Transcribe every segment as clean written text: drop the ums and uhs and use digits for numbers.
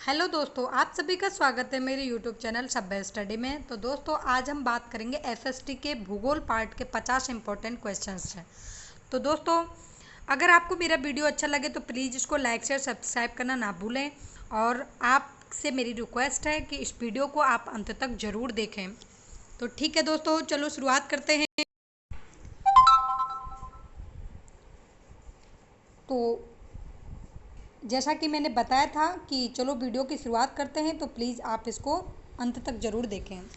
Hello दोस्तों, आप सभी का स्वागत है मेरे यूट्यूब चैनल सभ्य स्टडी में। तो दोस्तों, आज हम बात करेंगे एसएसटी के भूगोल पार्ट के 50 इंपॉर्टेंट क्वेश्चंस हैं। तो दोस्तों, अगर आपको मेरा वीडियो अच्छा लगे तो प्लीज़ इसको लाइक शेयर सब्सक्राइब करना ना भूलें। और आपसे मेरी रिक्वेस्ट है कि इस वीडियो को आप अंत तक ज़रूर देखें। तो ठीक है दोस्तों, चलो शुरुआत करते हैं। तो जैसा कि मैंने बताया था कि चलो वीडियो की शुरुआत करते हैं, तो प्लीज़ आप इसको अंत तक ज़रूर देखें।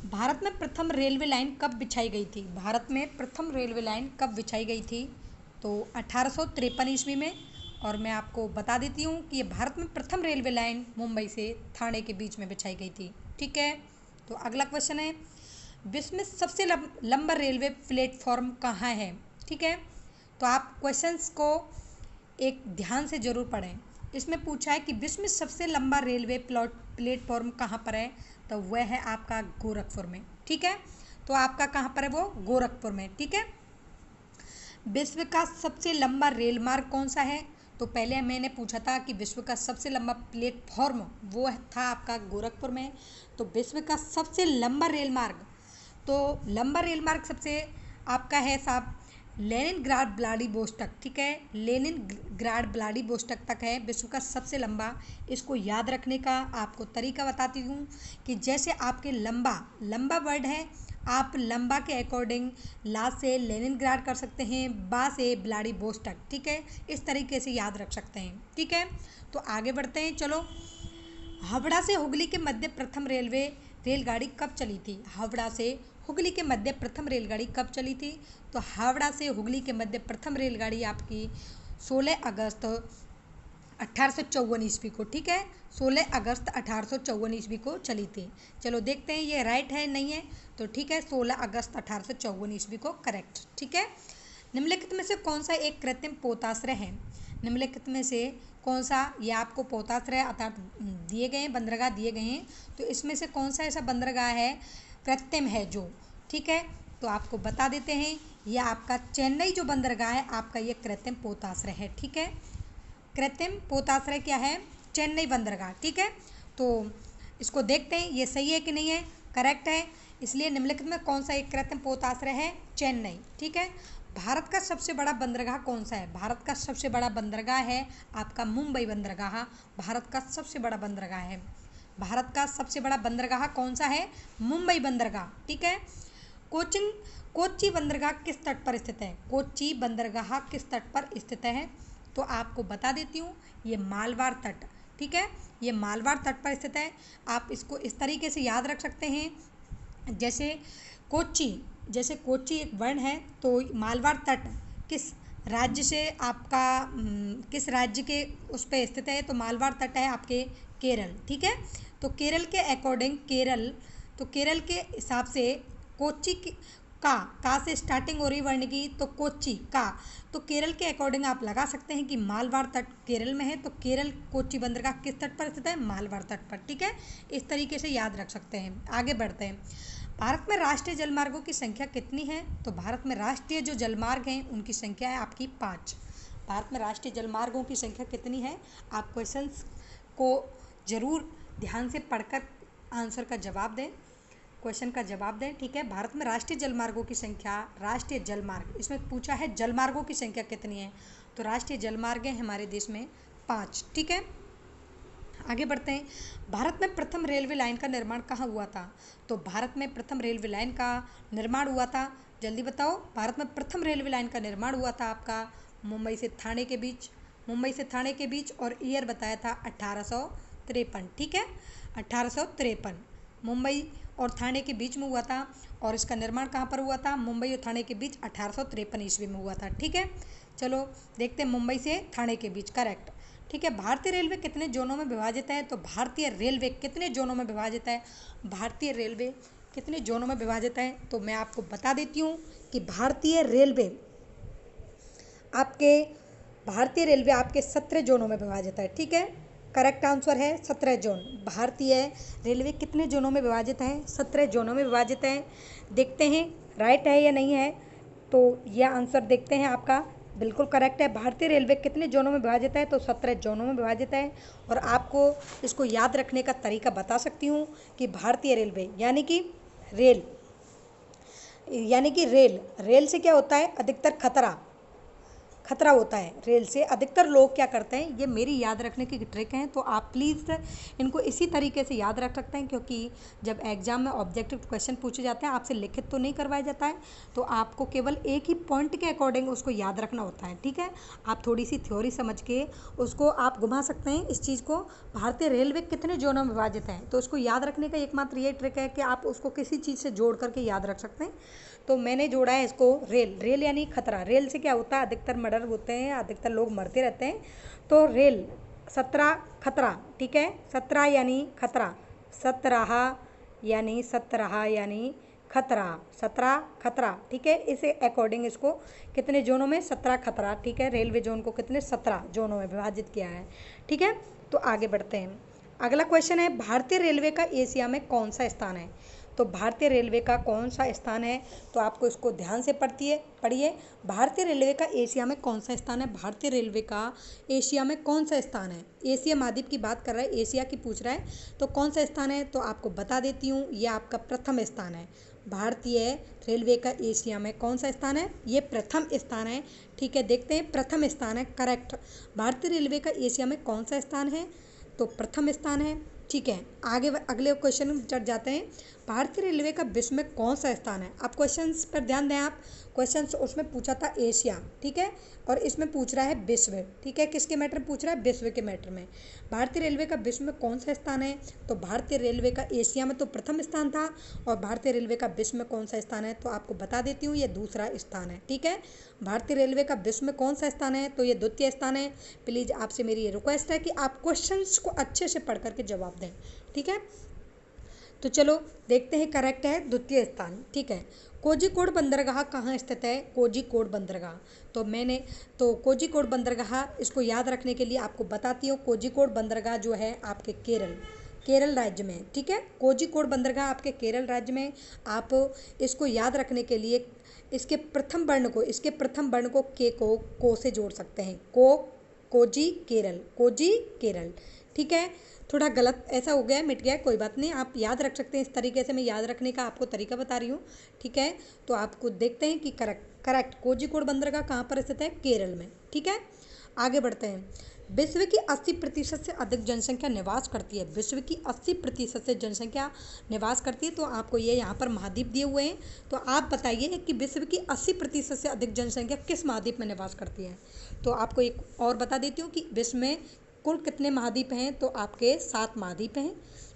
भारत में प्रथम रेलवे लाइन कब बिछाई गई थी? भारत में प्रथम रेलवे लाइन कब बिछाई गई थी? तो 1853 ईस्वी में। और मैं आपको बता देती हूँ कि ये भारत में प्रथम रेलवे लाइन मुंबई से ठाणे के बीच में बिछाई गई थी। ठीक है, तो अगला क्वेश्चन है, विश्व में सबसे लंबा रेलवे प्लेटफॉर्म कहाँ है? ठीक है, तो आप क्वेश्चंस को एक ध्यान से ज़रूर पढ़ें। इसमें पूछा है कि विश्व में सबसे लंबा रेलवे प्लेटफॉर्म कहाँ पर है? तो वह है आपका गोरखपुर में। ठीक है, तो आपका कहाँ पर है वो? गोरखपुर में। ठीक है, विश्व का सबसे लंबा रेल मार्ग कौन सा है? तो पहले मैंने पूछा था कि विश्व का सबसे लंबा प्लेटफॉर्म वो था आपका गोरखपुर में। तो विश्व का सबसे लंबा रेल मार्ग, तो लंबा रेल मार्ग सबसे आपका है साहब लेनिनग्राड व्लादिवोस्टोक। ठीक है, लेनिनग्राड व्लादिवोस्टोक तक है विश्व का सबसे लंबा। इसको याद रखने का आपको तरीका बताती हूँ कि जैसे आपके लंबा लंबा वर्ड है, आप लंबा के अकॉर्डिंग ला से लेनिनग्राड कर सकते हैं, बा से व्लादिवोस्टोक। ठीक है, इस तरीके से याद रख सकते हैं। ठीक है, तो आगे बढ़ते हैं। चलो, हावड़ा से हुगली के मध्य प्रथम रेलगाड़ी कब चली थी? हावड़ा से हुगली के मध्य प्रथम रेलगाड़ी कब चली थी? तो हावड़ा से हुगली के मध्य प्रथम रेलगाड़ी आपकी 16 अगस्त 1854 ईस्वी को। ठीक है, 16 अगस्त 1854 ईस्वी को चली थी। चलो देखते हैं ये राइट है नहीं है। तो ठीक है, 16 अगस्त 1854 ईस्वी को करेक्ट। ठीक है, निम्नलिखित में से कौन सा एक कृत्रिम पोताश्रय है? निम्नलिखित में से कौन सा, ये आपको पोताश्रय अर्थात दिए गए हैं, बंदरगाह दिए गए हैं, तो इसमें से कौन सा ऐसा बंदरगाह है कृत्रिम है जो? ठीक है, तो आपको बता देते हैं, यह आपका चेन्नई जो बंदरगाह है आपका ये कृत्रिम पोताश्रय है। ठीक है, कृत्रिम पोताश्रय क्या है? चेन्नई बंदरगाह। ठीक है, तो इसको देखते हैं ये सही है कि नहीं है। करेक्ट है, इसलिए निम्नलिखित में कौन सा एक कृत्रिम पोताश्रय है? चेन्नई। ठीक है, भारत का सबसे बड़ा बंदरगाह कौन सा है? भारत का सबसे बड़ा बंदरगाह है आपका मुंबई बंदरगाह। भारत का सबसे बड़ा बंदरगाह है। भारत का सबसे बड़ा बंदरगाह कौन सा है? मुंबई बंदरगाह। ठीक है, कोचिन कोच्चि बंदरगाह किस तट पर स्थित है? कोच्चि बंदरगाह किस तट पर स्थित है? तो आपको बता देती हूँ, ये मालवार तट। ठीक है, ये मालवार तट पर स्थित है। आप इसको इस तरीके से याद रख सकते हैं, कोच्चि जैसे कोच्चि एक वर्ण है, तो मालवार तट किस राज्य से आपका किस राज्य के उस पर स्थित है? तो मालवार तट है आपके केरल। ठीक है, तो केरल के अकॉर्डिंग तो केरल के हिसाब से कोच्चि का से स्टार्टिंग हो रही वर्ण की, तो कोच्चि का, तो केरल के अकॉर्डिंग आप लगा सकते हैं कि मालवार तट केरल में है, तो केरल कोच्चि बंदरगाह किस तट पर स्थित है? मालवार तट पर। ठीक है, इस तरीके से याद रख सकते हैं। आगे बढ़ते हैं, भारत में राष्ट्रीय जलमार्गों की संख्या कितनी है? तो भारत में राष्ट्रीय जो जलमार्ग हैं उनकी संख्या है आपकी 5। भारत में राष्ट्रीय जलमार्गों की संख्या कितनी है? आप क्वेश्चंस को ज़रूर ध्यान से पढ़कर आंसर का जवाब दें, क्वेश्चन का जवाब दें। ठीक है, भारत में राष्ट्रीय जलमार्गों की संख्या, राष्ट्रीय जलमार्ग, इसमें पूछा है जलमार्गों की संख्या कितनी है? तो राष्ट्रीय जलमार्ग हैं हमारे देश में 5। ठीक है, आगे बढ़ते हैं, भारत में प्रथम रेलवे लाइन का निर्माण कहाँ हुआ था? तो भारत में प्रथम रेलवे लाइन का निर्माण हुआ था, जल्दी बताओ, भारत में प्रथम रेलवे लाइन का निर्माण हुआ था आपका मुंबई से ठाणे के बीच। मुंबई से ठाणे के बीच, और ईयर बताया था 1853। ठीक है, 1853 मुंबई और ठाणे के बीच में हुआ था। और इसका निर्माण कहाँ पर हुआ था? मुंबई और ठाणे के बीच 1853 ईस्वी में हुआ था। ठीक है, चलो देखते हैं, मुंबई से ठाणे के बीच, करेक्ट। ठीक है, भारतीय रेलवे कितने जोनों में विभाजित है? तो भारतीय रेलवे कितने जोनों में विभाजित है? भारतीय रेलवे कितने जोनों में विभाजित है? तो मैं आपको बता देती हूँ कि भारतीय रेलवे आपके 17 जोनों में विभाजित है। ठीक है, करेक्ट आंसर है 17 जोन। भारतीय रेलवे कितने जोनों में विभाजित है? 17 जोनों में विभाजित है। देखते हैं राइट है या नहीं है। तो यह आंसर देखते हैं आपका बिल्कुल करेक्ट है। भारतीय रेलवे कितने जोनों में विभाजित है? तो 17 जोनों में विभाजित है। और आपको इसको याद रखने का तरीका बता सकती हूँ कि भारतीय रेलवे रेल यानी कि रेल से क्या होता है? अधिकतर खतरा होता है रेल से। अधिकतर लोग क्या करते हैं, ये मेरी याद रखने की ट्रिक है, तो आप प्लीज़ इनको इसी तरीके से याद रख सकते हैं, क्योंकि जब एग्जाम में ऑब्जेक्टिव क्वेश्चन पूछे जाते हैं, आपसे लिखित तो नहीं करवाया जाता है, तो आपको केवल एक ही पॉइंट के अकॉर्डिंग उसको याद रखना होता है। ठीक है, आप थोड़ी सी थ्योरी समझ के उसको आप घुमा सकते हैं इस चीज़ को। भारतीय रेलवे कितने जोनों में विभाजित है, तो उसको याद रखने का एकमात्र ये ट्रिक है कि आप उसको किसी चीज़ से जोड़ करके याद रख सकते हैं। तो मैंने जोड़ा है इसको रेल यानी खतरा। रेल से क्या होता है? अधिकतर मर्डर होते हैं, अधिकतर लोग मरते रहते हैं। तो रेल 17 खतरा। ठीक है, 17 यानी खतरा, 17 यानी खतरा, 17 खतरा। ठीक है, इसे अकॉर्डिंग इसको कितने जोनों में? 17 खतरा। ठीक है, रेलवे जोन को कितने? 17 जोनों में विभाजित किया है। ठीक है, तो आगे बढ़ते हैं। अगला क्वेश्चन है, भारतीय रेलवे का एशिया में कौन सा स्थान है? तो भारतीय रेलवे का कौन सा स्थान है? तो आपको इसको ध्यान से पढ़िए। भारतीय रेलवे का एशिया में कौन सा स्थान है? भारतीय रेलवे का एशिया में कौन सा स्थान है? एशिया महाद्वीप की बात कर रहा है, एशिया की पूछ रहा है, तो कौन सा स्थान है? तो आपको बता देती हूँ, ये आपका प्रथम स्थान है। भारतीय रेलवे का एशिया में कौन सा स्थान है? ये प्रथम स्थान है। ठीक है, देखते हैं, प्रथम स्थान है, करेक्ट। भारतीय रेलवे का एशिया में कौन सा स्थान है? तो प्रथम स्थान है। ठीक है, आगे अगले क्वेश्चन में चढ़ जाते हैं। भारतीय रेलवे का विश्व में कौन सा स्थान है? आप क्वेश्चंस पर ध्यान दें। आप क्वेश्चंस उसमें पूछा था एशिया, ठीक है, और इसमें पूछ रहा है विश्व। ठीक है, किसके मैटर में पूछ रहा है? विश्व के मैटर में। भारतीय रेलवे का विश्व में कौन सा स्थान है? तो भारतीय रेलवे का एशिया में तो प्रथम स्थान था, और भारतीय रेलवे का विश्व में कौन सा स्थान है? तो आपको बता देती हूँ, ये दूसरा स्थान है। ठीक है, भारतीय रेलवे का विश्व में कौन सा स्थान है? तो ये द्वितीय स्थान है। प्लीज़ आपसे मेरी ये रिक्वेस्ट है कि आप क्वेश्चंस को अच्छे से पढ़ करके जवाब दें। ठीक है, तो चलो देखते हैं, करेक्ट है द्वितीय स्थान। ठीक है, कोझिकोड बंदरगाह कहाँ स्थित है? कोझिकोड बंदरगाह, तो कोझिकोड बंदरगाह, इसको याद रखने के लिए आपको बताती हूँ। कोझिकोड बंदरगाह जो है आपके केरल राज्य में। ठीक है, कोझिकोड बंदरगाह आपके केरल राज्य में। आप इसको याद रखने के लिए इसके प्रथम वर्ण को को से जोड़ सकते हैं। कोजी केरल। ठीक है, थोड़ा गलत ऐसा हो गया, मिट गया, कोई बात नहीं, आप याद रख सकते हैं इस तरीके से। मैं याद रखने का आपको तरीका बता रही हूँ। ठीक है, तो आपको देखते हैं कि करेक्ट कोझिकोड बंदरगाह कहाँ पर स्थित है? केरल में। ठीक है, आगे बढ़ते हैं। विश्व की 80% से अधिक जनसंख्या निवास करती है। विश्व की 80% से जनसंख्या निवास करती है, तो आपको ये यहाँ पर महाद्वीप दिए हुए हैं। तो आप बताइए कि विश्व की 80% से अधिक जनसंख्या किस महाद्वीप में निवास करती है? तो आपको एक और बता देती हूँ कि विश्व में कुल कितने महाद्वीप हैं? तो आपके 7 महाद्वीप हैं।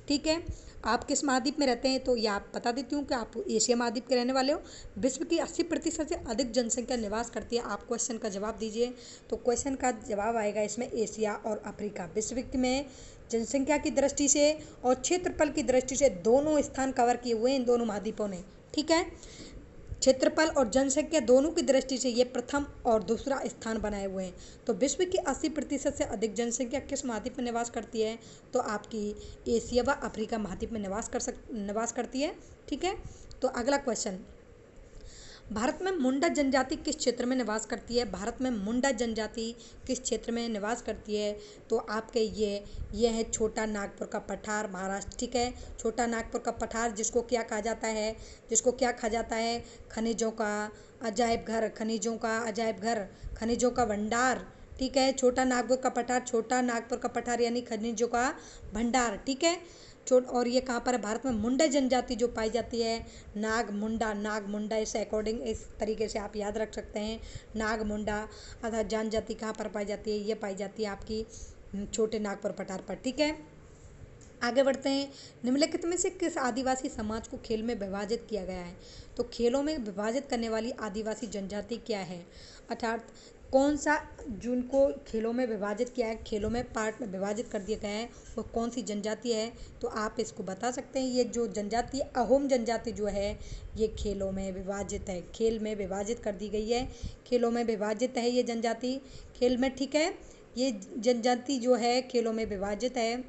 ठीक है, आप किस महाद्वीप में रहते हैं? तो ये आप बता देती हूँ कि आप एशिया महाद्वीप के रहने वाले हो। विश्व की 80% से अधिक जनसंख्या निवास करती है। आप क्वेश्चन का जवाब दीजिए। तो क्वेश्चन का जवाब आएगा इसमें एशिया और अफ्रीका। विश्व में जनसंख्या की दृष्टि से और क्षेत्रफल की दृष्टि से दोनों स्थान कवर किए हुए हैं इन दोनों महाद्वीपों ने। ठीक है, क्षेत्रफल और जनसंख्या दोनों की दृष्टि से ये प्रथम और दूसरा स्थान बनाए हुए हैं। तो विश्व की 80% से अधिक जनसंख्या किस महाद्वीप में निवास करती है? तो आपकी एशिया व अफ्रीका महाद्वीप में निवास करती है। ठीक है, तो अगला क्वेश्चन, भारत में मुंडा जनजाति किस क्षेत्र में निवास करती है? भारत में मुंडा जनजाति किस क्षेत्र में निवास करती है? तो आपके ये है छोटा नागपुर का पठार, महाराष्ट्र। ठीक है, छोटा नागपुर का पठार जिसको क्या कहा जाता है? खनिजों का अजायब घर, खनिजों का भंडार। ठीक है, छोटा नागपुर का पठार यानी खनिजों का भंडार। ठीक है, और ये कहाँ पर है? भारत में मुंडा जनजाति जो पाई जाती है, नाग मुंडा, इस अकॉर्डिंग इस तरीके से आप याद रख सकते हैं। नाग मुंडा अर्थात जनजाति कहाँ पर पाई जाती है? ये पाई जाती है आपकी छोटे नागपुर पठार पर। ठीक है, आगे बढ़ते हैं। निम्नलिखित में से किस आदिवासी समाज को खेल में विभाजित किया गया है? तो खेलों में विभाजित करने वाली आदिवासी जनजाति क्या है? अर्थात कौन सा जिनको खेलों में विभाजित किया है, खेलों में पार्ट में विभाजित कर दिया गया है, वो कौन सी जनजाति है? तो आप इसको बता सकते हैं। ये जो जनजाति अहोम जनजाति जो है, ये खेलों में विभाजित है, खेल में विभाजित कर दी गई है, खेलों में विभाजित है ये जनजाति खेल में। ठीक है, ये जनजाति जो है खेलों में विभाजित है।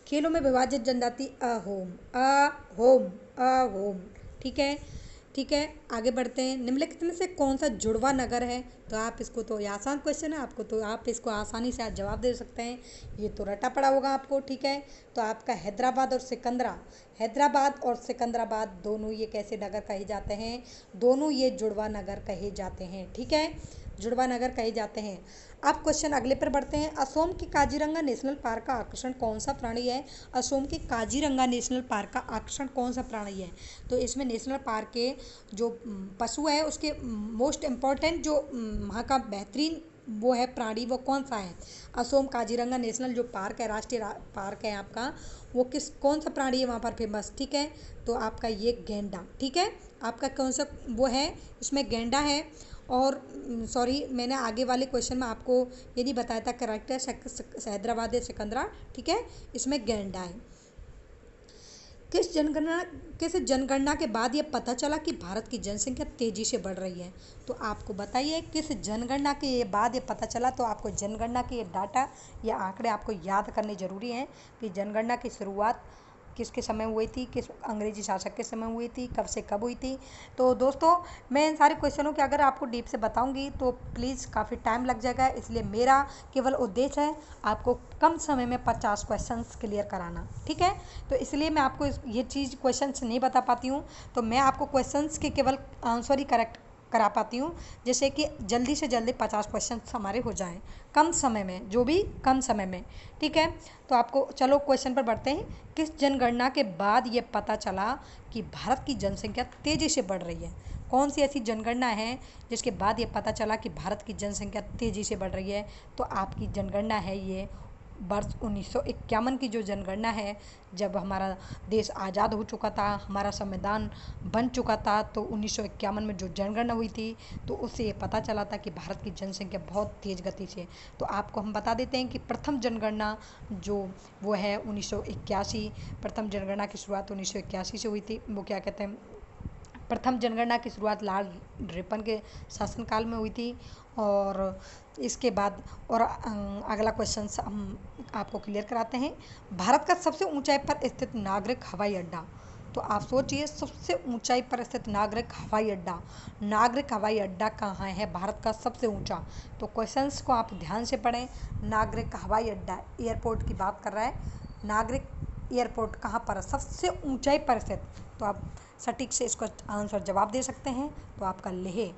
खेलों में विभाजित जनजाति अहोम। ठीक है, ठीक है, आगे बढ़ते हैं। निम्नलिखित में से कौन सा जुड़वा नगर है? तो आप इसको, तो ये आसान क्वेश्चन है आपको, तो आप इसको आसानी से आज जवाब दे सकते हैं। ये तो रटा पड़ा होगा आपको। ठीक है, तो आपका हैदराबाद और सिकंदरा, हैदराबाद और सिकंदराबाद दोनों ये कैसे नगर कहे जाते हैं? दोनों ये जुड़वा नगर कहे जाते हैं। ठीक है, जुड़वा नगर कहे जाते हैं। अब क्वेश्चन अगले पर बढ़ते हैं। असोम के काजीरंगा नेशनल पार्क का आकर्षण कौन सा प्राणी है? असोम के काजीरंगा नेशनल पार्क का आकर्षण कौन सा प्राणी है? तो इसमें नेशनल पार्क के जो पशु है, उसके मोस्ट इम्पॉर्टेंट जो वहाँ का बेहतरीन वो है प्राणी, वो कौन सा है? असोम काजीरंगा नेशनल जो पार्क है, राष्ट्रीय पार्क है आपका, वो कौन सा प्राणी है वहाँ पर फेमस? ठीक है, तो आपका ये गैंडा। ठीक है, आपका कौन सा वो है? इसमें गैंडा है। और सॉरी, मैंने आगे वाले क्वेश्चन में आपको ये नहीं बताया था, करेक्ट है हैदराबाद या सिकंदरा। ठीक है, इसमें गैंडा है। किस जनगणना के बाद ये पता चला कि भारत की जनसंख्या तेजी से बढ़ रही है? तो आपको बताइए किस जनगणना के बाद ये पता चला। तो आपको जनगणना के ये डाटा या आंकड़े आपको याद करने जरूरी हैं कि जनगणना की शुरुआत किसके समय हुई थी, किस अंग्रेजी शासक के समय हुई थी, कब से कब हुई थी। तो दोस्तों, मैं इन सारे क्वेश्चनों के अगर आपको डीप से बताऊंगी तो प्लीज़ काफ़ी टाइम लग जाएगा, इसलिए मेरा केवल उद्देश्य है आपको कम समय में 50 क्वेश्चंस क्लियर कराना। ठीक है, तो इसलिए मैं आपको ये चीज़ क्वेश्चंस नहीं बता पाती हूँ, तो मैं आपको क्वेश्चंस के केवल आंसर ही करेक्ट करा पाती हूँ, जैसे कि जल्दी से जल्दी 50 क्वेश्चन हमारे हो जाएं कम समय में, जो भी कम समय में। ठीक है, तो आपको चलो क्वेश्चन पर बढ़ते हैं। किस जनगणना के बाद ये पता चला कि भारत की जनसंख्या तेज़ी से बढ़ रही है? कौन सी ऐसी जनगणना है जिसके बाद ये पता चला कि भारत की जनसंख्या तेज़ी से बढ़ रही है? तो आपकी जनगणना है ये वर्ष 1951 की जो जनगणना है, जब हमारा देश आज़ाद हो चुका था, हमारा संविधान बन चुका था, तो 1951 में जो जनगणना हुई थी, तो उससे ये पता चला था कि भारत की जनसंख्या बहुत तेज़ गति से। तो आपको हम बता देते हैं कि प्रथम जनगणना जो वो है 1981, प्रथम जनगणना की शुरुआत 1981 से हुई थी। वो क्या कहते हैं, प्रथम जनगणना की शुरुआत लाल रिपन के शासनकाल में हुई थी। और इसके बाद और अगला क्वेश्चन हम आपको क्लियर कराते हैं। भारत का सबसे ऊंचाई पर स्थित नागरिक हवाई अड्डा। तो आप सोचिए, सबसे ऊंचाई पर स्थित नागरिक हवाई अड्डा कहाँ है भारत का सबसे ऊंचा? तो क्वेश्चंस को आप ध्यान से पढ़ें। नागरिक हवाई अड्डा, एयरपोर्ट की बात कर रहा है। नागरिक एयरपोर्ट कहाँ पर है? सबसे ऊंचाई पर स्थित। तो आप सटीक से इसको आंसर जवाब दे सकते हैं। तो आपका लेह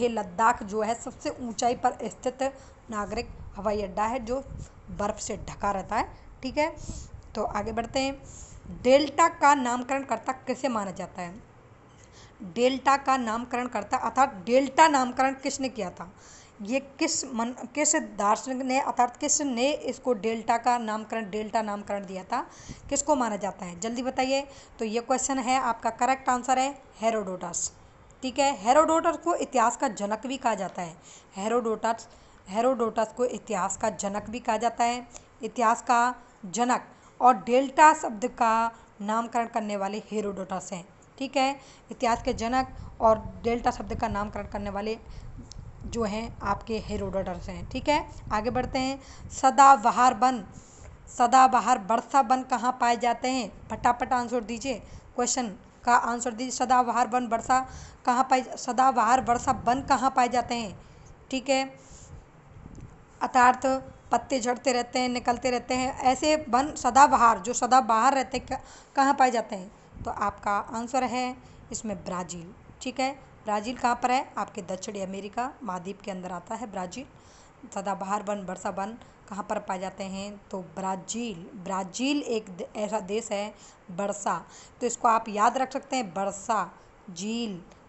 लद्दाख जो है सबसे ऊंचाई पर स्थित नागरिक हवाई अड्डा है, जो बर्फ़ से ढका रहता है। ठीक है, तो आगे बढ़ते हैं। डेल्टा का नामकरण कर्ता किसे माना जाता है? डेल्टा का नामकरण करता अर्थात डेल्टा नामकरण किसने किया था? ये किस दार्शनिक ने अर्थात किसने इसको डेल्टा नामकरण दिया था? किसको माना जाता है? जल्दी बताइए। तो ये क्वेश्चन है, आपका करेक्ट आंसर है हेरोडोटस। ठीक है, हेरोडोटस को इतिहास का जनक भी कहा जाता है। हेरोडोटस को इतिहास का जनक भी कहा जाता है, इतिहास का जनक। और डेल्टा शब्द का नामकरण करने वाले हेरोडोटस हैं। ठीक है, इतिहास के जनक और डेल्टा शब्द का नामकरण करने वाले जो हैं आपके हेरोडोटस हैं। ठीक है, आगे बढ़ते हैं। सदाबहार वर्षा वन कहाँ पाए जाते हैं? फटाफट आंसर दीजिए, क्वेश्चन का आंसर दीजिए। सदाबहार वर्षा वन कहाँ पाए जाते हैं? ठीक है, अर्थात पत्ते झड़ते रहते हैं, निकलते रहते हैं, ऐसे वन सदाबहार जो सदाबहार रहते हैं कहाँ पाए जाते हैं? तो आपका आंसर है इसमें ब्राज़ील। ठीक है, ब्राज़ील कहाँ पर है? आपके दक्षिणी अमेरिका महाद्वीप के अंदर आता है ब्राज़ील। सदाबहार वन वर्षा वन कहाँ पर पाए जाते हैं? तो ब्राज़ील एक ऐसा देश है। वर्षा, तो इसको आप याद रख सकते हैं,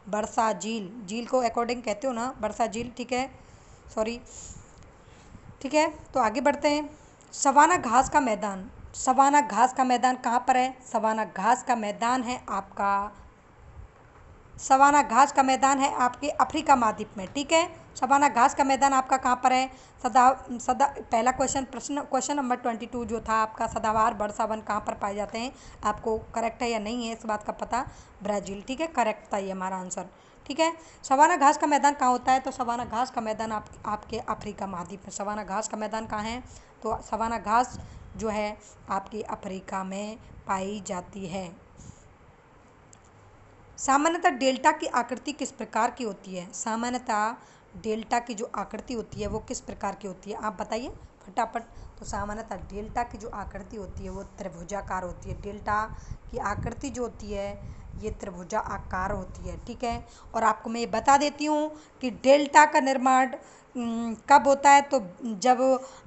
वर्षा झील को अकॉर्डिंग कहते हो ना, वर्षा झील। ठीक है, सॉरी। ठीक है, तो आगे बढ़ते हैं। सवाना घास का मैदान कहाँ पर है? सवाना घास का मैदान है आपके अफ्रीका महाद्वीप में। ठीक है, सवाना घास का मैदान आपका कहाँ पर है? पहला क्वेश्चन नंबर 22 जो था आपका, सदाबहार वर्षा वन कहाँ पर पाए जाते हैं? आपको करेक्ट है या नहीं है इस बात का पता? ब्राज़ील। ठीक है, करेक्ट था ये हमारा आंसर। ठीक है, सवाना घास का मैदान कहाँ होता है? तो सवाना घास का मैदान आपके अफ्रीका महाद्वीप में सवाना घास का मैदान कहाँ है? तो सवाना घास जो है आपकी अफ्रीका में पाई जाती है। सामान्यतः डेल्टा की आकृति किस प्रकार की होती है? सामान्यतः डेल्टा की जो आकृति होती है वो किस प्रकार की होती है, आप बताइए फटाफट। तो सामान्यतः डेल्टा की जो आकृति होती है वो त्रिभुजाकार होती है। डेल्टा की आकृति जो होती है ये त्रिभुजाकार होती है, ठीक है। और आपको मैं ये बता देती हूँ कि डेल्टा का निर्माण कब होता है, तो जब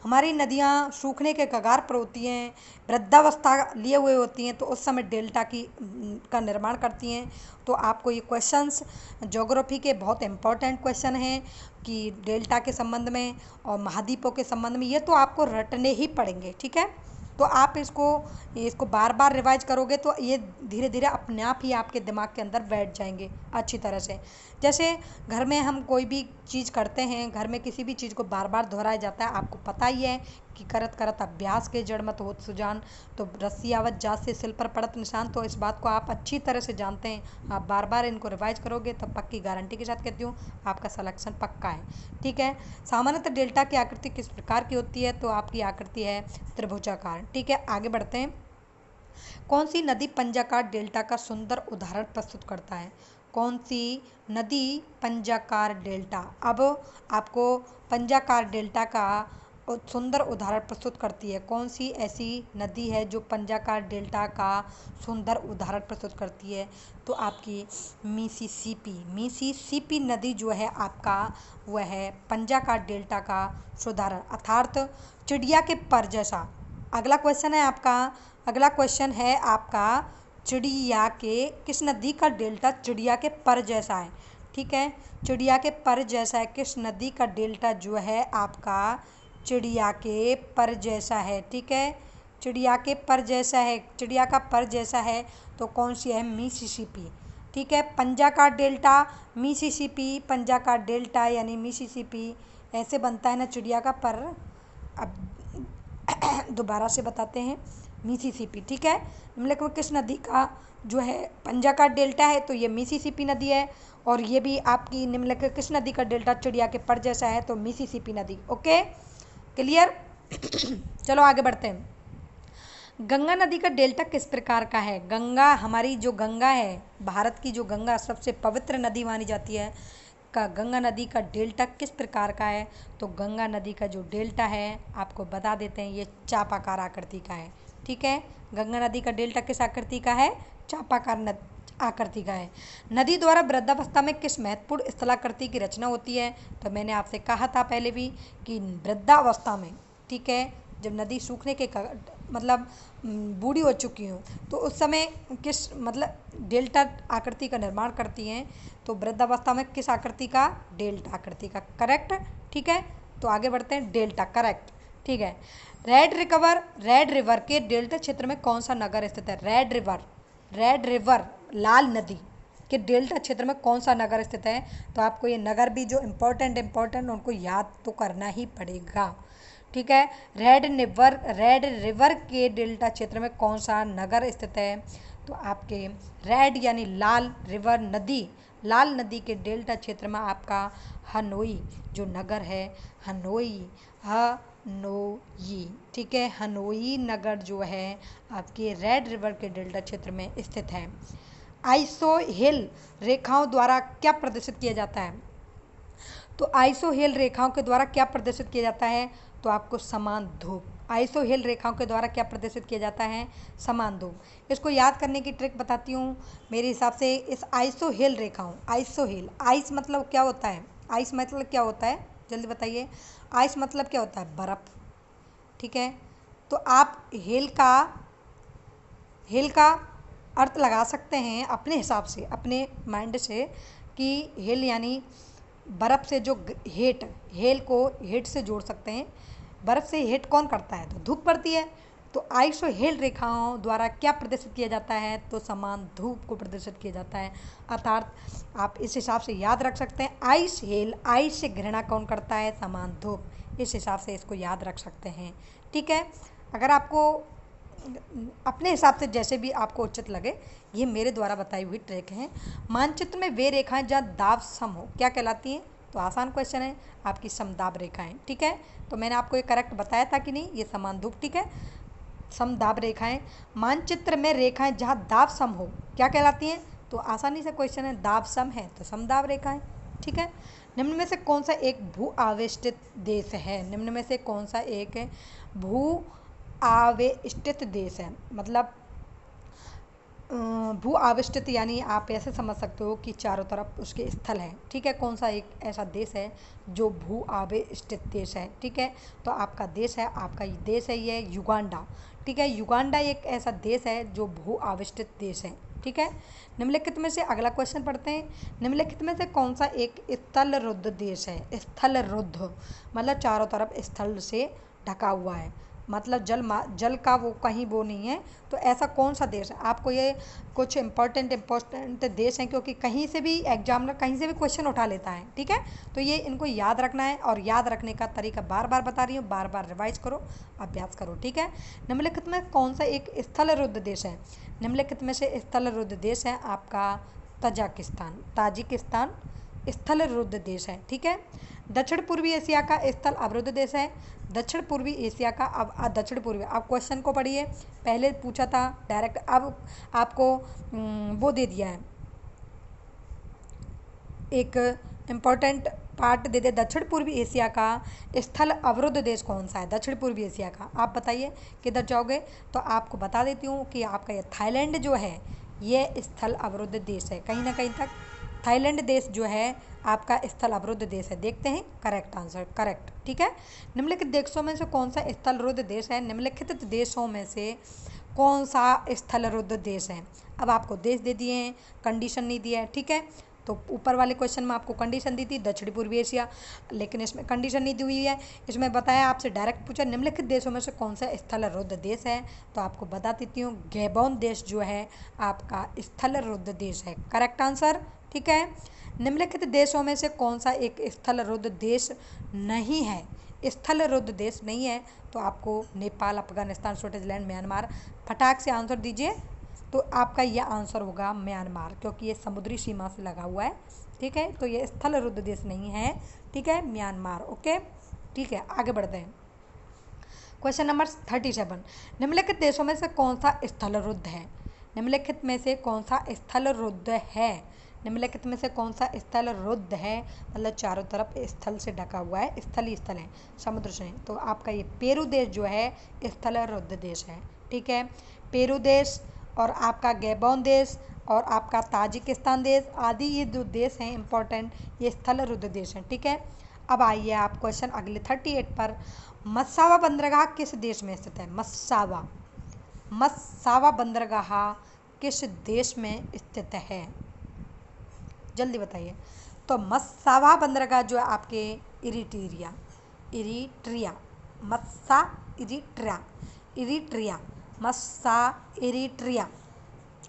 हमारी नदियाँ सूखने के कगार पर होती हैं, वृद्धावस्था लिए हुए होती हैं, तो उस समय डेल्टा का निर्माण करती हैं। तो आपको ये क्वेश्चंस ज्योग्राफी के बहुत इम्पोर्टेंट क्वेश्चन हैं कि डेल्टा के संबंध में और महाद्वीपों के संबंध में, ये तो आपको रटने ही पड़ेंगे, ठीक है। तो आप इसको बार बार रिवाइज करोगे तो ये धीरे धीरे अपने आप ही आपके दिमाग के अंदर बैठ जाएंगे अच्छी तरह से। जैसे घर में हम कोई भी चीज़ करते हैं, घर में किसी भी चीज़ को बार बार दोहराया जाता है, आपको पता ही है कि करत करत अभ्यास के जड़ मत होत सुजान, तो रस्सी आवत जात से सिल पर पड़त निशान। तो इस बात को आप अच्छी तरह से जानते हैं। आप बार बार इनको रिवाइज करोगे तो पक्की गारंटी के साथ कहती हूँ आपका सिलेक्शन पक्का है, ठीक है। सामान्यतः डेल्टा की आकृति किस प्रकार की होती है, तो आपकी आकृति है त्रिभुजाकार, ठीक है। आगे बढ़ते हैं। कौन सी नदी पंजाकार डेल्टा का सुंदर उदाहरण प्रस्तुत करता है? कौन सी नदी पंजाकार डेल्टा, अब आपको पंजाकार डेल्टा का सुंदर उदाहरण प्रस्तुत करती है? कौन सी ऐसी नदी है जो पंजाकार डेल्टा का सुंदर उदाहरण प्रस्तुत करती है? तो आपकी मिसिसिपी नदी जो है आपका वह है पंजाकार डेल्टा का सुधारण, अर्थात चिड़िया के पर जैसा। अगला क्वेश्चन है आपका, अगला क्वेश्चन है आपका चिड़िया के किस नदी का डेल्टा चिड़िया के पर जैसा है, ठीक है। चिड़िया के पर जैसा है, किस नदी का डेल्टा जो है आपका चिड़िया के पर जैसा है, ठीक है। चिड़िया के पर जैसा है, चिड़िया का पर जैसा है तो कौन सी है? मिसिसिपी, ठीक है। पंजाकार डेल्टा मिसिसिपी, पंजाकार डेल्टा यानी मिसिसिपी, ऐसे बनता है ना चिड़िया का पर। अब दोबारा से बताते हैं, मिसिसिपी, ठीक है। निम्नलिखित में किस नदी का जो है पंजाकार डेल्टा है, तो ये मिसिसिपी नदी है। और ये भी आपकी निम्नलिखित किस नदी का डेल्टा चिड़िया के पर जैसा है, तो मिसिसिपी नदी, ओके क्लियर। चलो आगे बढ़ते हैं। गंगा नदी का डेल्टा किस प्रकार का है? गंगा, हमारी जो गंगा है, भारत की जो गंगा सबसे पवित्र नदी मानी जाती है, का गंगा नदी का डेल्टा किस प्रकार का है? तो गंगा नदी का जो डेल्टा है आपको बता देते हैं, ये चापाकार आकृति का है, ठीक है। गंगा नदी का डेल्टा किस आकृति का है? चापाकार आकृति का है। नदी द्वारा वृद्धावस्था में किस महत्वपूर्ण स्थलाकृति की रचना होती है? तो मैंने आपसे कहा था पहले भी कि वृद्धावस्था में, ठीक है, जब नदी सूखने के मतलब बूढ़ी हो चुकी हूँ तो उस समय किस मतलब डेल्टा आकृति का निर्माण करती हैं। तो वृद्धावस्था में किस आकृति का? डेल्टा आकृति का, करेक्ट, ठीक है। तो आगे बढ़ते हैं, डेल्टा करेक्ट, ठीक है। रेड रिवर के डेल्टा क्षेत्र में कौन सा नगर स्थित है? रेड रिवर लाल नदी के डेल्टा क्षेत्र में कौन सा नगर स्थित है? तो आपको ये नगर भी जो इम्पोर्टेंट उनको याद तो करना ही पड़ेगा, ठीक है। रेड रिवर के डेल्टा क्षेत्र में कौन सा नगर स्थित है? तो आपके रेड यानी लाल नदी के डेल्टा क्षेत्र में आपका हनोई जो नगर है, हनोई, ठीक है। हनोई नगर जो है आपके रेड रिवर के डेल्टा क्षेत्र में स्थित है। आइसोहेल रेखाओं द्वारा क्या प्रदर्शित किया जाता है? तो आइसोहेल रेखाओं के द्वारा क्या प्रदर्शित किया जाता है? तो आपको समान धूप। आइसोहेल रेखाओं के द्वारा क्या प्रदर्शित किया जाता है? समान धूप। इसको याद करने की ट्रिक बताती हूँ मेरे हिसाब से। इस आइसोहेल रेखाओं, आइस मतलब क्या होता है? आइस मतलब क्या होता है, जल्दी बताइए। आइस मतलब क्या होता है? बर्फ़, ठीक है। तो आप हेल का अर्थ लगा सकते हैं अपने हिसाब से, अपने माइंड से, कि हेल यानी बर्फ़ से जो हेल को हेट से जोड़ सकते हैं। बर्फ़ से हेट कौन करता है? तो धूप पड़ती है। तो आइस और हेल रेखाओं द्वारा क्या प्रदर्शित किया जाता है? तो समान धूप को प्रदर्शित किया जाता है। अर्थात आप इस हिसाब से याद रख सकते हैं, आइस हेल, आइस से घृणा कौन करता है? समान धूप। इस हिसाब से इसको याद रख सकते हैं, ठीक है। अगर आपको अपने हिसाब से जैसे भी आपको उचित लगे, ये मेरे द्वारा बताई हुई ट्रिक है। मानचित्र में वे रेखाएं जहाँ दाब सम हो क्या कहलाती हैं? तो आसान क्वेश्चन है, आपकी समदाब रेखाएं, ठीक है। तो मैंने आपको ये करेक्ट बताया था कि नहीं? ये समान धूप, ठीक है, समदाब रेखाएं। मानचित्र में रेखाएं जहाँ दाब सम हो क्या कहलाती हैं? तो आसानी से क्वेश्चन है, दाब सम है तो समदाब रेखा है। ठीक है, निम्न में से कौन सा एक भू आवेष्टित देश है? निम्न में से कौन सा एक भू आवेष्टित देश है? मतलब भू आविष्टित यानी आप ऐसे समझ सकते हो कि चारों तरफ उसके स्थल हैं। ठीक है, कौन सा एक ऐसा देश है जो भू आविष्टित देश है? ठीक है, तो आपका देश है, आपका ये देश है ये युगांडा। ठीक है, युगांडा एक ऐसा देश है जो भू आविष्टित देश है। ठीक है, निम्नलिखित में से अगला क्वेश्चन पढ़ते हैं। निम्नलिखित में से कौन सा एक स्थल रुद्ध देश है? स्थल रुद्ध मतलब चारों तरफ स्थल से ढका हुआ है, मतलब जल का वो कहीं वो नहीं है। तो ऐसा कौन सा देश है? आपको ये कुछ इम्पोर्टेंट देश हैं, क्योंकि कहीं से भी एग्जामिनर कहीं से भी क्वेश्चन उठा लेता है। ठीक है, तो ये इनको याद रखना है, और याद रखने का तरीका बार बार बता रही हूँ, बार बार रिवाइज करो, अभ्यास करो। ठीक है, निम्नलिखित में कौन सा एक स्थल रुद्ध देश है? निम्नलिखित में से स्थल रुद्ध देश है आपका ताजिकिस्तान स्थल रुद्ध देश है। ठीक है, दक्षिण पूर्वी एशिया का स्थल अवरुद्ध देश है। दक्षिण पूर्वी एशिया का अब दक्षिण पूर्वी, आप क्वेश्चन को पढ़िए, पहले पूछा था डायरेक्ट, अब आपको वो दे दिया है, एक इम्पॉर्टेंट पार्ट दे दे। दक्षिण पूर्वी एशिया का स्थल अवरुद्ध देश कौन सा है? दक्षिण पूर्वी एशिया का आप बताइए किधर जाओगे? तो आपको बता देती हूँ कि आपका ये थाईलैंड जो है ये स्थल अवरुद्ध देश है। कहीं ना कहीं तक थाईलैंड देश जो है आपका स्थल अवरुद्ध देश है। देखते हैं, करेक्ट आंसर, करेक्ट। ठीक है, निम्नलिखित देशों में से कौन सा स्थल रुद्ध देश है? निम्नलिखित देशों में से कौन सा स्थल रुद्ध देश है? अब आपको देश दे दिए हैं, कंडीशन नहीं दिया है। ठीक है, तो ऊपर वाले क्वेश्चन में आपको कंडीशन दी थी दक्षिण पूर्वी एशिया, लेकिन इसमें कंडीशन नहीं दी हुई है। इसमें बताया, आपसे डायरेक्ट पूछा निम्नलिखित देशों में से कौन सा स्थल रुद्ध देश है, तो आपको बता देती हूँ गैबोन देश जो है आपका स्थल रुद्ध देश है। Correct answer. ठीक है, निम्नलिखित देशों में से कौन सा एक स्थल रुद्ध देश नहीं है? स्थल रुद्ध देश नहीं है तो आपको नेपाल, अफगानिस्तान, स्विट्जरलैंड, म्यांमार, फटाक से आंसर दीजिए। तो आपका यह आंसर होगा म्यांमार, क्योंकि ये समुद्री सीमा से लगा हुआ है। ठीक है, तो ये स्थल रुद्ध देश नहीं है। ठीक है, म्यांमार। ओके, ठीक है, आगे बढ़ते हैं। क्वेश्चन नंबर 37, निम्नलिखित देशों में से कौन सा स्थल रुद्ध है? निम्नलिखित में से कौन सा स्थल रुद्ध है? निम्नलिखित में से कौन सा स्थल रुद्ध है मतलब चारों तरफ स्थल से ढका हुआ है, स्थल ही स्थल है, समुद्र से। तो आपका ये पेरू देश जो है स्थल रुद्ध देश है। ठीक है, पेरू देश और आपका गैबोन देश और आपका ताजिकिस्तान देश आदि ये जो देश हैं इंपॉर्टेंट, ये स्थल रुद्ध देश हैं। ठीक है, अब आइए आप क्वेश्चन अगले 38 पर। मस्सावा बंदरगाह किस देश में स्थित है? मस्सावा बंदरगाह किस देश में स्थित है? जल्दी बताइए। तो मस्सावा बंदरगाह जो है आपके इरिट्रिया मस्सा इरिट्रिया।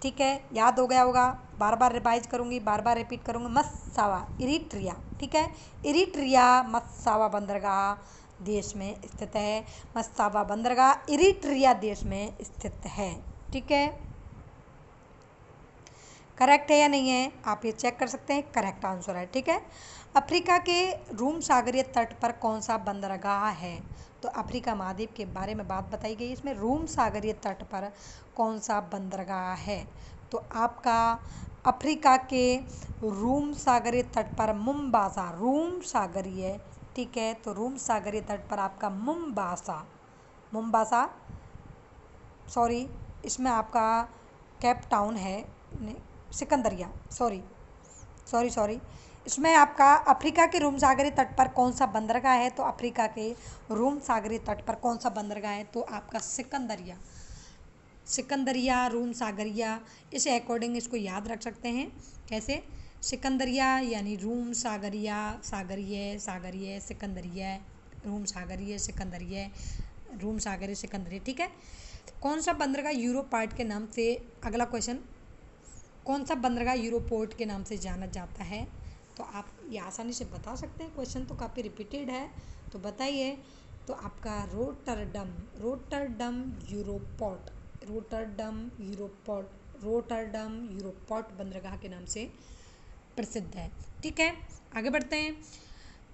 ठीक है, याद हो गया होगा, बार बार रिवाइज करूँगी, बार बार रिपीट करूँगी। मस्सावा इरिट्रिया। ठीक है, इरिट्रिया मस्सावा बंदरगाह देश में स्थित है। मस्सावा बंदरगाह इरिट्रिया देश में स्थित है। ठीक है, करेक्ट है या नहीं है आप ये चेक कर सकते हैं, करेक्ट आंसर है। ठीक है, अफ्रीका के रूम सागरीय तट पर कौन सा बंदरगाह है? तो अफ्रीका महाद्वीप के बारे में बात बताई गई, इसमें रूम सागरीय तट पर कौन सा बंदरगाह है? तो आपका अफ्रीका के रूम सागरीय तट पर मुम्बासा, रूम सागरीय। ठीक है, तो रूम सागरीय तट पर आपका मुम्बासा सॉरी, इसमें आपका केप टाउन है, सिकंदरिया, सॉरी, इसमें आपका अफ्रीका के रूम सागरीय तट पर कौन सा बंदरगाह है? तो अफ्रीका के रूम सागरीय तट पर कौन सा बंदरगाह है? तो आपका सिकंदरिया रूम सागरिया। इस अकॉर्डिंग इसको याद रख सकते हैं। कैसे? सिकंदरिया यानी रूम सागरिया, सागरिय सिकंदरिया, रूम सागरिय सिकंदरिया, रूम सागरिय सिकंदरिया। ठीक है, कौन सा बंदरगाह यूरोपोर्ट के नाम से, अगला क्वेश्चन, कौन सा बंदरगाह यूरोपोर्ट के नाम से जाना जाता है? तो आप ये आसानी से बता सकते हैं, क्वेश्चन तो काफ़ी रिपीटेड है, तो बताइए। तो आपका रोटरडम यूरोपोर्ट बंदरगाह के नाम से प्रसिद्ध है। ठीक है, आगे बढ़ते हैं।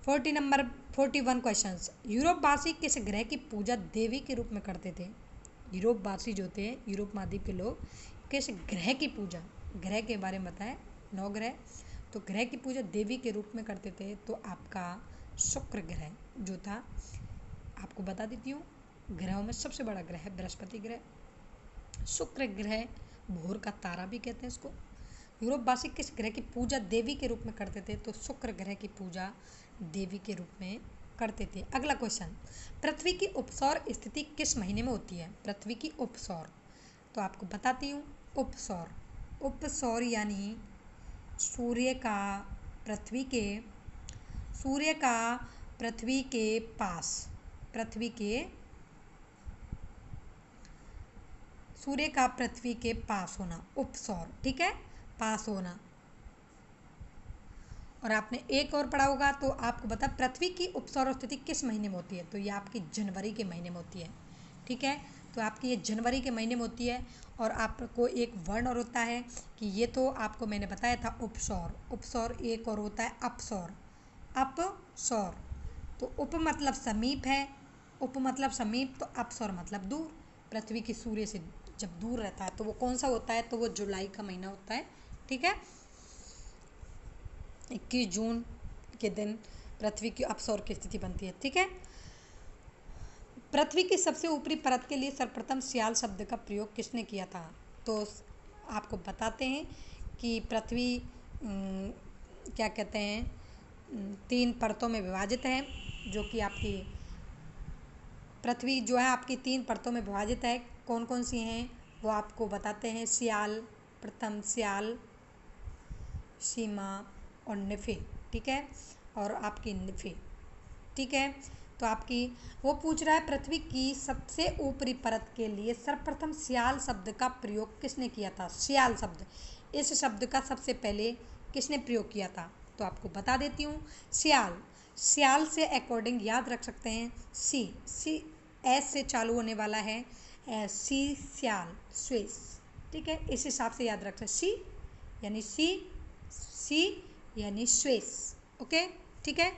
41 क्वेश्चंस। यूरोपवासी किस ग्रह की पूजा देवी के रूप में करते थे? यूरोपवासी जो थे, यूरोप महाद्वीप के लोग, किस ग्रह की पूजा ग्रह के बारे में बताएं, 9 ग्रह। तो ग्रह की पूजा देवी के रूप में करते थे, तो आपका शुक्र ग्रह जो था, आपको बता देती हूँ, ग्रहों में सबसे बड़ा ग्रह है बृहस्पति ग्रह। शुक्र ग्रह भोर का तारा भी कहते हैं इसको। यूरोपवासी किस ग्रह की पूजा देवी के रूप में करते थे? तो शुक्र ग्रह की पूजा देवी के रूप में करते थे। अगला क्वेश्चन, पृथ्वी की उपसौर स्थिति किस महीने में होती है? पृथ्वी की उपसौर, तो आपको बताती हूँ, उपसौर, उपसौर यानी सूर्य का पृथ्वी के पास, सूर्य का पृथ्वी के पास होना, उपसौर, ठीक है, पास होना। और आपने एक और पढ़ा होगा, तो आपको बता पृथ्वी की उपसौर स्थिति किस महीने में होती है? तो ये आपकी जनवरी के महीने में होती है, ठीक है। तो आपकी ये जनवरी के महीने में होती है। और आपको एक वर्ड और होता है कि ये तो आपको मैंने बताया था उपसौर, उपसौर एक और होता है अपसौर, अपसौर। तो उप मतलब समीप है, उप मतलब समीप, तो अपसौर मतलब दूर। पृथ्वी की सूर्य से जब दूर रहता है तो वो कौन सा होता है? तो वो जुलाई का महीना होता है, ठीक है। 21 जून के दिन पृथ्वी की अपसौर की स्थिति बनती है, ठीक है। पृथ्वी की सबसे ऊपरी परत के लिए सर्वप्रथम सियाल शब्द का प्रयोग किसने किया था? तो आपको बताते हैं कि पृथ्वी क्या कहते हैं, 3 परतों में विभाजित है, जो कि आपकी पृथ्वी जो है आपकी 3 परतों में विभाजित है। कौन कौन सी हैं वो आपको बताते हैं। सियाल, प्रथम सियाल, सीमा और निफे, ठीक है, और आपकी निफे, ठीक है। तो आपकी वो पूछ रहा है पृथ्वी की सबसे ऊपरी परत के लिए सर्वप्रथम सियाल शब्द का प्रयोग किसने किया था? सियाल शब्द, इस शब्द का सबसे पहले किसने प्रयोग किया था? तो आपको बता देती हूँ, सियाल, सियाल से अकॉर्डिंग याद रख सकते हैं, सी एस से चालू होने वाला है, सी सियाल, स्विस, ठीक है, इस हिसाब से याद रख सकते, सी यानी स्विस, ओके, ठीक है।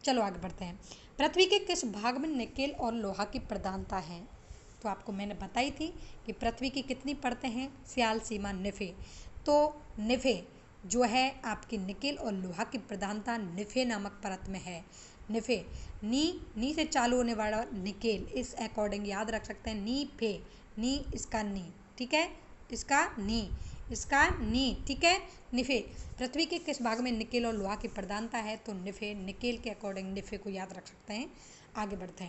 चलो आगे बढ़ते हैं। पृथ्वी के किस भाग में निकेल और लोहा की प्रधानता है? तो आपको मैंने बताई थी कि पृथ्वी की कितनी परतें हैं, सियाल, सीमा, निफे। तो निफे जो है आपकी निकेल और लोहा की प्रधानता निफे नामक परत में है। निफे, नी से चालू होने वाला निकेल, इस अकॉर्डिंग याद रख सकते हैं, नी फे, नी इसका नी, ठीक है, इसका नी, ठीक है, निफे। पृथ्वी के किस भाग में निकेल और लोहा की प्रधानता है? तो निफे, निकेल के अकॉर्डिंग निफे को याद रख सकते हैं। आगे बढ़ते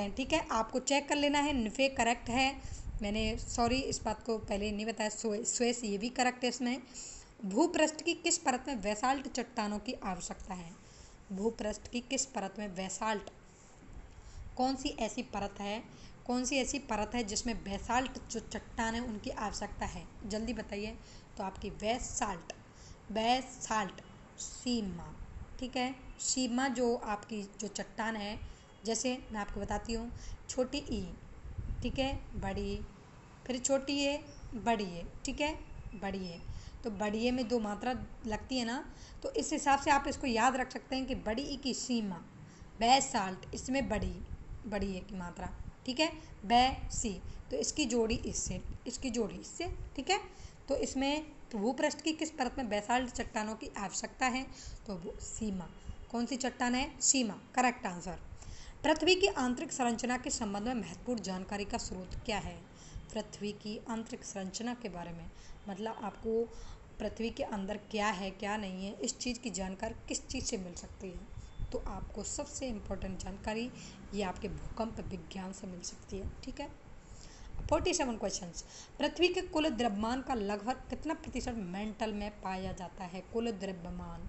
हैं, ठीक है, आपको चेक कर लेना है, निफे करेक्ट है। मैंने सॉरी इस बात को पहले नहीं बताया, स्वेस ये भी करेक्ट है इसमें। भूपृष्ठ की किस परत में बेसाल्ट चट्टानों की आवश्यकता है? भूपृष्ठ की किस परत में बेसाल्ट, कौन सी ऐसी परत है जिसमें बेसाल्ट जो चट्टान है उनकी आवश्यकता है? जल्दी बताइए। तो आपकी बेसाल्ट सीमा, ठीक है, सीमा जो आपकी जो चट्टान है, जैसे मैं आपको बताती हूँ, छोटी ई, ठीक है, बड़ी, फिर छोटी ए, बड़ी ए, ठीक है, बड़ी ए। तो बड़ी ए में 2 मात्रा लगती है ना, तो इस हिसाब से आप इसको याद रख सकते हैं कि बड़ी ई की सीमा, बेसाल्ट, इसमें बड़ी ए की मात्रा, ठीक है, सी, तो इसकी जोड़ी इससे, ठीक है। तो इसमें भूपृष्ठ की किस परत में बेसाल्ट चट्टानों की आवश्यकता है? तो वो सीमा, कौन सी चट्टान है? सीमा, करेक्ट आंसर। पृथ्वी की आंतरिक संरचना के संबंध में महत्वपूर्ण जानकारी का स्रोत क्या है? पृथ्वी की आंतरिक संरचना के बारे में, मतलब आपको पृथ्वी के अंदर क्या है क्या नहीं है, इस चीज़ की जानकारी किस चीज़ से मिल सकती है? तो आपको सबसे इम्पोर्टेंट जानकारी ये आपके भूकंप विज्ञान से मिल सकती है, ठीक है। 47 क्वेश्चंस। पृथ्वी के कुल द्रव्यमान का लगभग कितना प्रतिशत मेंटल में पाया जाता है? कुल द्रव्यमान,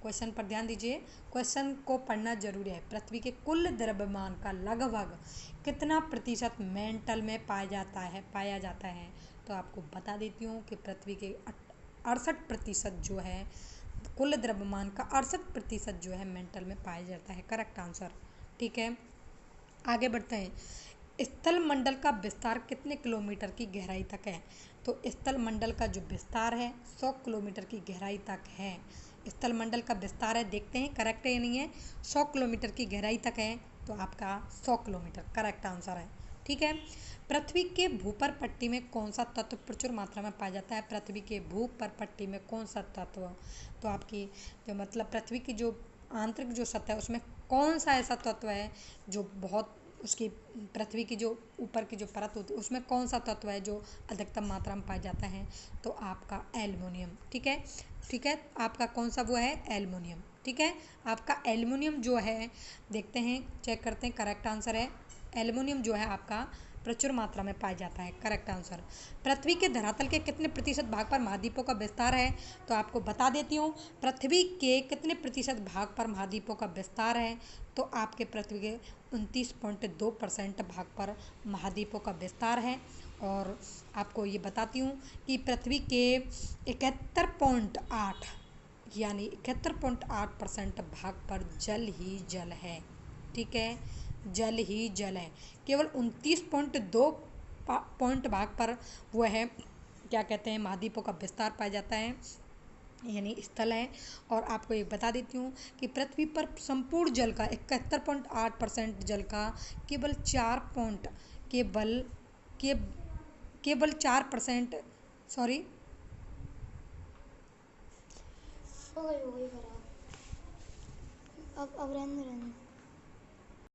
क्वेश्चन पर ध्यान दीजिए, क्वेश्चन को पढ़ना जरूरी है। पृथ्वी के कुल द्रव्यमान का लगभग कितना प्रतिशत मेंटल में पाया जाता है? तो आपको बता देती हूँ कि पृथ्वी के 68% जो है, कुल द्रव्यमान का 68% जो है मेंटल में पाया जाता है, करेक्ट आंसर, ठीक है। आगे बढ़ते हैं। स्थल मंडल का विस्तार कितने किलोमीटर की गहराई तक है? तो स्थल मंडल का जो विस्तार है 100 किलोमीटर की गहराई तक है। स्थल मंडल का विस्तार है, देखते हैं करेक्ट है या नहीं है। 100 किलोमीटर की गहराई तक है, तो आपका 100 किलोमीटर करेक्ट आंसर है, ठीक है। पृथ्वी के भूपर पट्टी में कौन सा तत्व प्रचुर मात्रा में पाया जाता है? पृथ्वी के भूपर पट्टी में कौन सा तत्व, तो आपकी जो मतलब पृथ्वी की जो आंतरिक जो सतह है उसमें कौन सा ऐसा तत्व है जो बहुत उसकी पृथ्वी की जो ऊपर की जो परत होती है उसमें कौन सा तत्व है जो अधिकतम मात्रा में पाया जाता है? तो आपका एल्युमिनियम। ठीक है, ठीक है, आपका कौन सा वो है? एल्युमिनियम। ठीक है, आपका एल्युमिनियम जो है, देखते हैं, चेक करते हैं, करेक्ट आंसर है एल्युमिनियम जो है आपका प्रचुर मात्रा में पाया जाता है। Correct answer. पृथ्वी के धरातल के कितने प्रतिशत भाग पर महाद्वीपों का विस्तार है? तो आपको बता देती हूँ, पृथ्वी के कितने प्रतिशत भाग पर महाद्वीपों का विस्तार है? तो आपके पृथ्वी के 29.2% भाग पर महाद्वीपों का विस्तार है। और आपको ये बताती हूँ कि पृथ्वी के 71.8 यानी 71.8% भाग पर जल ही जल है। ठीक है, जल ही जल है। केवल 29.2 पॉइंट भाग पर वो है, क्या कहते हैं, महाद्वीपों का विस्तार पाया जाता है, यानी स्थल है। और आपको ये बता देती हूँ कि पृथ्वी पर संपूर्ण जल का 71.8% जल का केवल 4 पॉइंट केवल के केवल 4%, सॉरी, हो गई खराब। अब रहने रहने